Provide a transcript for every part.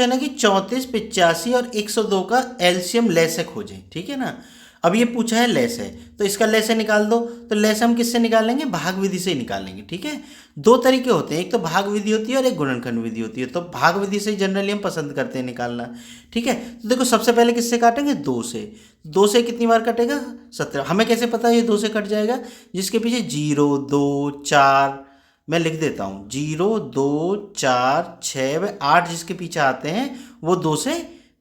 है ना कि 34, 85 और 102 का एलसीएम लेसे खोजें, ठीक है ना। अब ये पूछा है लेसे, तो इसका लेसे निकाल दो। तो लेसे हम किससे निकालेंगे? भाग विधि से ही निकालेंगे, ठीक है। दो तरीके होते हैं, एक तो भाग विधि होती है और एक गुणनखंड विधि होती है। तो भाग विधि से जनरली हम पसंद करते हैं निकालना, ठीक है। तो देखो सबसे पहले किससे काटेंगे? 2 से। 2 से कितनी बार कटेगा? 17। हमें कैसे पता है ये 2 से कट जाएगा? जिसके पीछे 0, 2, 4, मैं लिख देता हूँ 0, 2, 4, 6, 8 जिसके पीछे आते हैं वो 2 से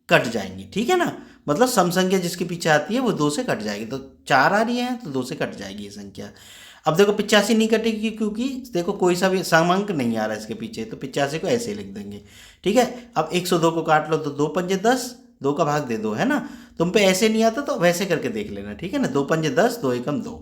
कट जाएंगे, ठीक है ना। मतलब सम संख्या जिसके पीछे आती है वो 2 से कट जाएगी। तो 4 आ रही है तो 2 से कट जाएगी ये संख्या। अब देखो 85 नहीं कटेगी क्योंकि देखो कोई सा भी समांक नहीं आ रहा है इसके पीछे, तो 85 को ऐसे ही लिख देंगे, ठीक है। अब 102 को काट लो तो 2 पंजे 10, 2 का भाग दे दो, है ना। तुम पे ऐसे नहीं आता तो वैसे करके देख लेना, ठीक है ना। 2 पंजे 10, 2 एकम 2।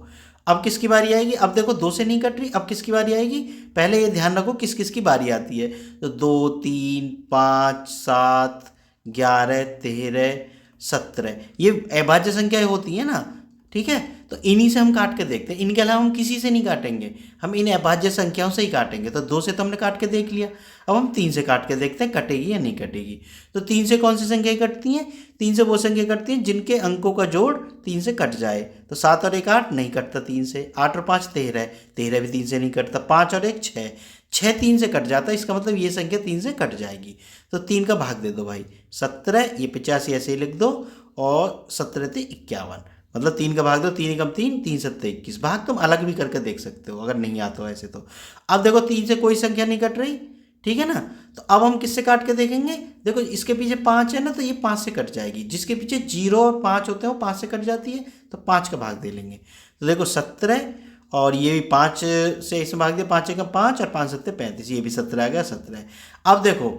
अब किसकी बारी आएगी? अब देखो 2 से नहीं कट रही, अब किसकी बारी आएगी? पहले ये ध्यान रखो किस किस की बारी आती है। तो 2, 3, 5, 7, 11, 13, 17 ये अभाज्य संख्याएं होती है ना, ठीक है। तो इन्हीं से हम काट के देखते हैं, इनके अलावा हम किसी से नहीं काटेंगे, हम इन अभाज्य संख्याओं से ही काटेंगे। तो 2 से तो हमने काट के देख लिया, अब हम 3 से काट के देखते हैं कटेगी या नहीं कटेगी। तो 3 से कौन सी संख्याएं कटती हैं? 3 से वो संख्या कटती हैं जिनके अंकों का जोड़ 3 से कट जाए। तो 7 और 1 8 नहीं कटता 3 से, 8 और 5 13, 13 भी 3 से नहीं कटता, 5 और 1 6, 6 3 से कट जाता है, इसका मतलब ये संख्या 3 से कट जाएगी। तो 3 का भाग दे दो भाई 17, ये 85 ऐसे ही लिख दो, और 17 × 51, मतलब 3 का भाग दो, 3 एकम 3, 3 7 21। भाग तुम अलग भी करके देख सकते हो अगर नहीं आता हो ऐसे तो। अब देखो 3 से कोई संख्या नहीं कट रही, ठीक है ना। तो अब हम किससे काट के देखेंगे? देखो इसके पीछे 5 है ना, तो ये 5 से कट जाएगी। जिसके पीछे 0 और 5 होते हैं वो 5 से कट जाती है, तो 5 का भाग दे लेंगे। तो देखो 17, और ये भी 5 से इसमें भाग दिया, 5 एकम 5 और 5 7 35, ये भी 17 आ गया 17। अब देखो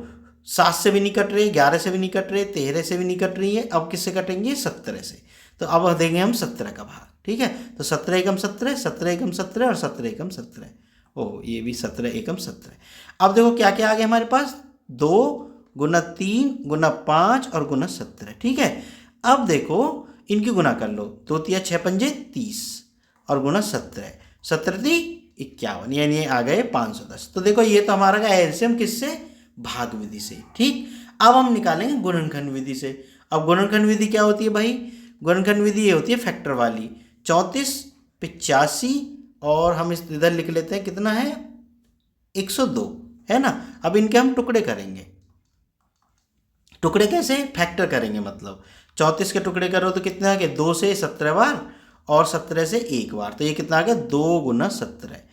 7 से भी नहीं कट रही, 11 से भी नहीं कट रही, 13 से भी नहीं कट रही है। अब किससे कटेंगे? 17 से। तो अब देंगे हम 17 का भाग, ठीक है। तो 17 एकम 17, 17 एकम 17 और 17 एकम 17। ओह ये भी 17 एकम 17। अब देखो क्या क्या आ गया हमारे पास? 2 गुना 3 गुना 5 और गुना 17, ठीक है। अब देखो इनकी गुना कर लो, 2 तिया 6 पंजे 30 और गुना 17, 17 × 51, यानी ये आ गए 510। तो देखो ये तो हमारा का एलसीएम किससे? भाग विधि से, ठीक। अब हम निकालेंगे गुणनखंड विधि से। अब गुणनखंड विधि क्या होती है भाई? गुणनखंड विधि ये होती है फैक्टर वाली। 34, 85 और हम इस इधर लिख लेते हैं कितना है? 102, है ना। अब इनके हम टुकड़े करेंगे। टुकड़े कैसे? फैक्टर करेंगे, मतलब 34 के टुकड़े करो तो कितने आ गए? 2 से 17 बार और 17 से 1 बार, तो ये कितना आ गया? 2 गुना 17।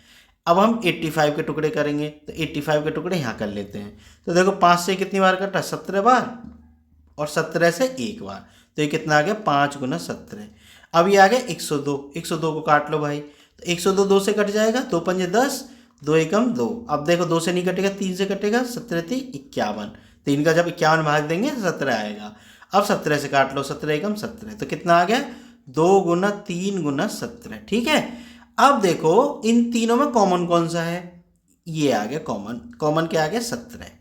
अब हम 85 के टुकड़े करेंगे, तो 85 के टुकड़े यहाँ कर लेते हैं। तो देखो 5 से कितनी बार कटा? 17 बार, और 17 से 1 बार, तो ये कितना आ गया? 5 गुना 17। अब ये आ गया 102, 102 को काट लो भाई। तो 102 2 से कट जाएगा, 2 पंजे 10, 2 एकम 2। अब देखो 2 से नहीं कटेगा, 3 से कटेगा, 17 × 51। 3 का जब 51 भाग देंगे तो 17 आएगा। अब 17 से काट लो, 17 एकम 17, तो कितना आ गया? 2 गुना 3 गुना 17, ठीक है। अब देखो इन तीनों में कॉमन कौन सा है? ये आ गया कॉमन। कॉमन क्या आ गया? 17।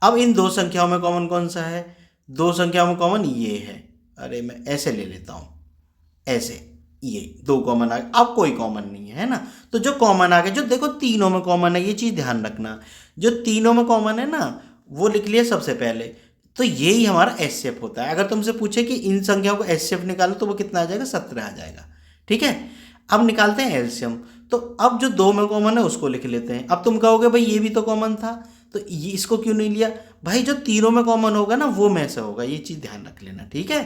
अब इन दो संख्याओं में कॉमन कौन सा है? दो संख्याओं में कॉमन ये है। अरे मैं ऐसे ले लेता हूँ, ऐसे, ये 2 कॉमन आ गए। अब कोई कॉमन नहीं है ना। तो जो कॉमन आ गया, जो देखो तीनों में कॉमन है, ये चीज़ ध्यान रखना। जो तीनों में कॉमन है ना वो लिख लिया सबसे पहले। तो यही हमारा एचसीएफ होता है। अगर तुमसे पूछे कि इन संख्याओं को एचसीएफ निकालो तो वो कितना आ जाएगा? 17 आ जाएगा, ठीक है। अब निकालते हैं एलसीएम। तो अब जो 2 में कॉमन है उसको लिख लेते हैं। अब तुम कहोगे भाई ये भी तो कॉमन था, तो ये इसको क्यों नहीं लिया? भाई जो तीनों में कॉमन होगा ना वो में से होगा, ये चीज़ ध्यान रख लेना, ठीक है।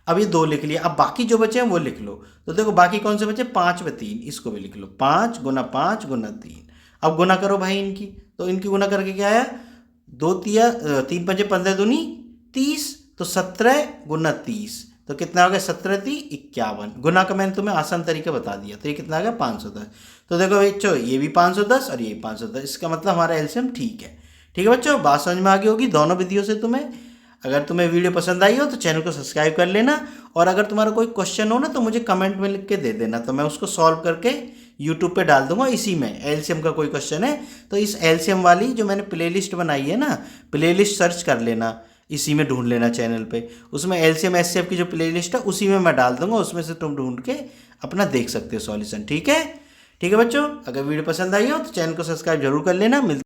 अब ये 2 लिख लिया, अब बाकी जो बचे हैं वो लिख लो। तो देखो बाकी कौन से बचे? 5 व 3, इसको भी लिख लो, 5 गुना 5 गुना 3। अब गुना करो भाई इनकी, तो इनकी गुना करके क्या आया? 2 तिया 3 पंजे 15 दूनी 30, तो 17 गुना 30, तो कितना हो गया? 17 × 51। गुना का मैंने तुम्हें आसान तरीका बता दिया, तो ये कितना आ गया? 510। तो देखो बच्चों ये भी 510 और ये भी 510, इसका मतलब हमारा एलसीएम ठीक है। ठीक है बच्चों, बात समझ में आ गई होगी दोनों विधियों से तुम्हें। अगर तुम्हें वीडियो पसंद आई हो तो चैनल को सब्सक्राइब कर लेना, और अगर तुम्हारा कोई क्वेश्चन हो ना तो मुझे कमेंट में लिख के दे देना, तो मैं उसको सॉल्व करके यूट्यूब पे डाल दूंगा। इसी में एलसीएम का कोई क्वेश्चन है तो इस एलसीएम वाली जो मैंने प्लेलिस्ट बनाई है ना, प्लेलिस्ट सर्च कर लेना, इसी में ढूंढ लेना चैनल पे, उसमें एलसीएम एचसीएफ की जो प्लेलिस्ट है उसी में मैं डाल दूंगा, उसमें से तुम ढूंढ के अपना देख सकते हो सॉल्यूशन। ठीक है, ठीक है बच्चों, अगर वीडियो पसंद आई हो तो चैनल को सब्सक्राइब जरूर कर लेना।